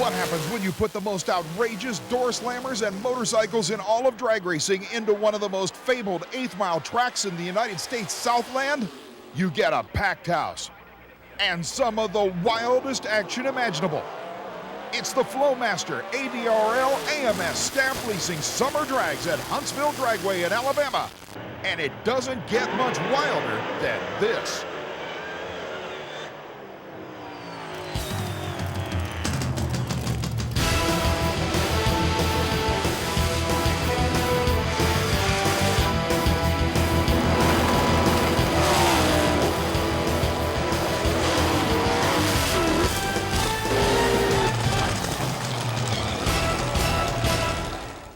What happens when you put the most outrageous door slammers and motorcycles in all of drag racing into one of the most fabled 8th mile tracks in the United States Southland? You get a packed house and some of the wildest action imaginable. It's the Flowmaster ADRL AMS Staff Leasing Summer Drags at Huntsville Dragway in Alabama. And it doesn't get much wilder than this.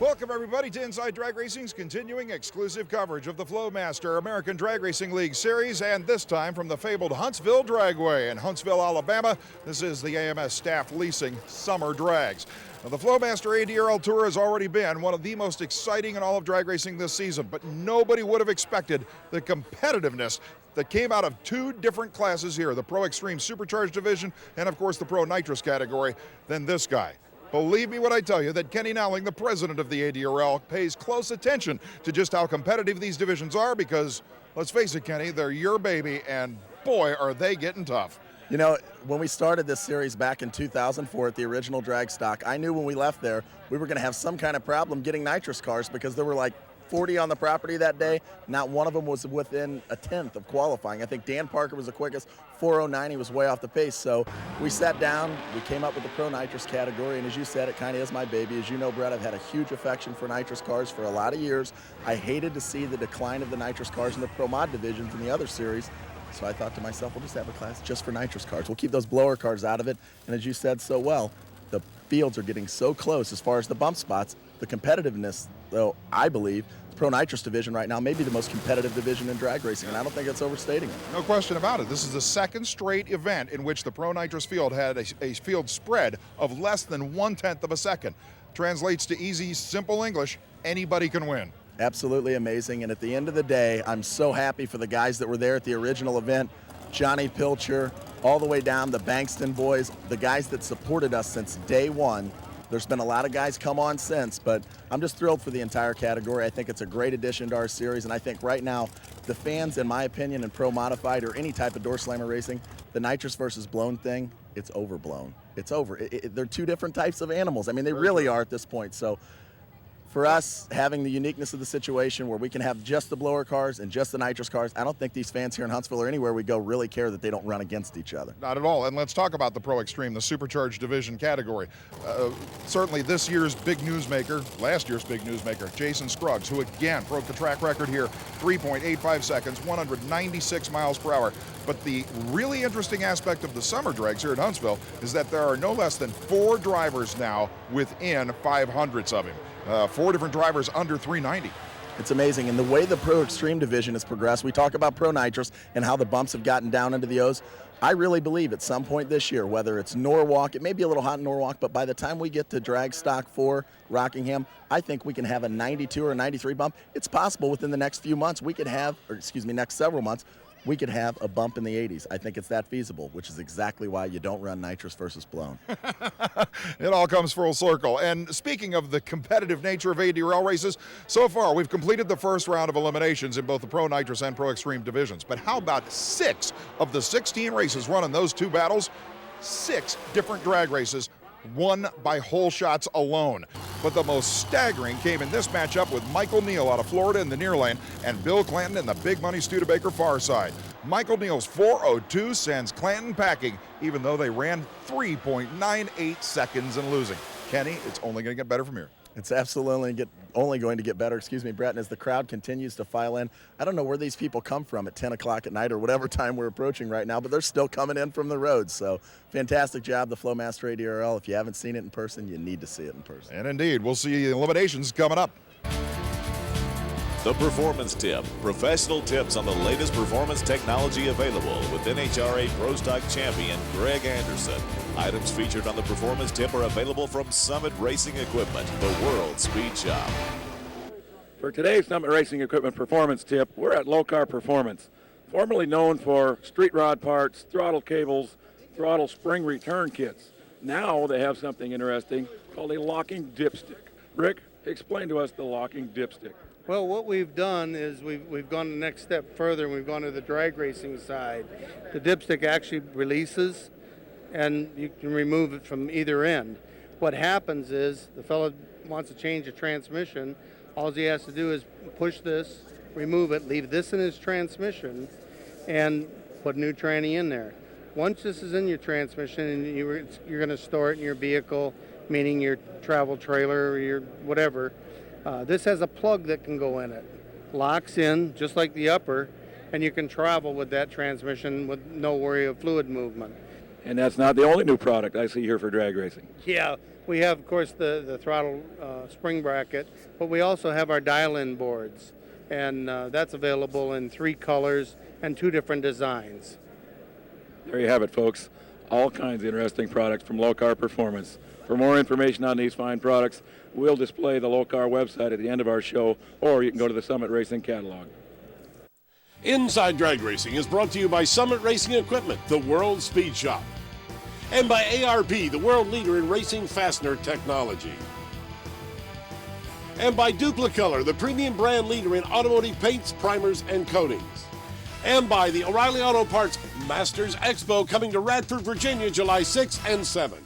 Welcome, everybody, to Inside Drag Racing's continuing exclusive coverage of the Flowmaster American Drag Racing League Series, and this time from the fabled Huntsville Dragway in Huntsville, Alabama. This is the AMS Staff Leasing Summer Drags. Now, the Flowmaster ADRL Tour has already been one of the most exciting in all of drag racing this season, but nobody would have expected the competitiveness that came out of two different classes here, the Pro Extreme Supercharged Division and, of course, the Pro Nitrous category, than this guy. Believe me when I tell you that Kenny Nowling, the president of the ADRL, pays close attention to just how competitive these divisions are because, let's face it, Kenny, they're your baby, and boy, are they getting tough. You know, when we started this series back in 2004 at the original drag stock, I knew when we left there we were going to have some kind of problem getting nitrous cars because there were like 40 on the property that day. Not one of them was within a tenth of qualifying. I think Dan Parker was the quickest, 4:09. He was way off the pace. So we sat down, we came up with the Pro Nitrous category, and as you said, it kind of is my baby. As you know, Brett, I've had a huge affection for nitrous cars for a lot of years. I hated to see the decline of the nitrous cars in the Pro Mod divisions in the other series. So I thought to myself, we'll just have a class just for nitrous cars. We'll keep those blower cars out of it. And as you said so well, the fields are getting so close as far as the bump spots. The competitiveness, though, I believe, the Pro Nitrous division right now may be the most competitive division in drag racing, and I don't think it's overstating it. No question about it. This is the second straight event in which the Pro Nitrous field had a field spread of less than 1/10 of a second. Translates to easy, simple English, anybody can win. Absolutely amazing, and at the end of the day, I'm so happy for the guys that were there at the original event, Johnny Pilcher, all the way down, the Bankston boys, the guys that supported us since day one. There's been a lot of guys come on since, but I'm just thrilled for the entire category. I think it's a great addition to our series, and I think right now, the fans, in my opinion, in Pro Modified or any type of door slammer racing, the nitrous versus blown thing, it's overblown. It's over. They're two different types of animals. I mean, they really are at this point. So for us, having the uniqueness of the situation where we can have just the blower cars and just the nitrous cars, I don't think these fans here in Huntsville or anywhere we go really care that they don't run against each other. Not at all. And let's talk about the Pro Extreme, the Supercharged Division category. Certainly this year's big newsmaker, last year's big newsmaker, Jason Scruggs, who again broke the track record here, 3.85 seconds, 196 miles per hour. But the really interesting aspect of the summer drags here at Huntsville is that there are no less than 4 drivers now within 500ths of him. 4 different drivers under 390. It's amazing. And the way the Pro Extreme division has progressed, we talk about Pro Nitrous and how the bumps have gotten down into the O's. I really believe at some point this year, whether it's Norwalk, it may be a little hot in Norwalk, but by the time we get to Drag Stock 4, Rockingham, I think we can have a 92 or a 93 bump. It's possible within the next few months we could have, or excuse me, next several months, we could have a bump in the 80s. I think it's that feasible, which is exactly why you don't run nitrous versus blown. It all comes full circle. And speaking of the competitive nature of ADRL races, so far we've completed the first round of eliminations in both the Pro Nitrous and Pro Extreme divisions. But how about 6 of the 16 races run in those two battles? 6 different drag races won by hole shots alone. But the most staggering came in this matchup with Michael Neal out of Florida in the near lane and Bill Clanton in the big money Studebaker far side. Michael Neal's 4:02 sends Clanton packing, even though they ran 3.98 seconds and losing. Kenny, it's only going to get better from here. It's absolutely only going to get better, Brett, and as the crowd continues to file in, I don't know where these people come from at 10 o'clock at night or whatever time we're approaching right now, but they're still coming in from the road. So fantastic job, the Flowmaster ADRL. If you haven't seen it in person, you need to see it in person. And indeed, we'll see the eliminations coming up. The Performance Tip. Professional tips on the latest performance technology available with NHRA Pro Stock champion Greg Anderson. Items featured on the Performance Tip are available from Summit Racing Equipment, the World Speed Shop. For today's Summit Racing Equipment Performance Tip, we're at Low Car Performance, formerly known for street rod parts, throttle cables, throttle spring return kits. Now they have something interesting called a locking dipstick. Rick, explain to us the locking dipstick. Well, what we've done is we've gone the next step further, and we've gone to the drag racing side. The dipstick actually releases, and you can remove it from either end. What happens is the fellow wants to change the transmission. All he has to do is push this, remove it, leave this in his transmission, and put a new tranny in there. Once this is in your transmission, and you're going to store it in your vehicle, meaning your travel trailer or your whatever, this has a plug that can go in it. Locks in, just like the upper, and you can travel with that transmission with no worry of fluid movement. And that's not the only new product I see here for drag racing. Yeah, we have, of course, the throttle spring bracket, but we also have our dial-in boards, and that's available in 3 colors and 2 different designs. There you have it, folks. All kinds of interesting products from Low-Car Performance. For more information on these fine products, we'll display the Low-Car website at the end of our show, or you can go to the Summit Racing catalog. Inside Drag Racing is brought to you by Summit Racing Equipment, the world speed shop, and by ARB, the world leader in racing fastener technology, and by Duplicolor, the premium brand leader in automotive paints, primers, and coatings, and by the O'Reilly Auto Parts Masters Expo coming to Radford, Virginia, July 6 and 7.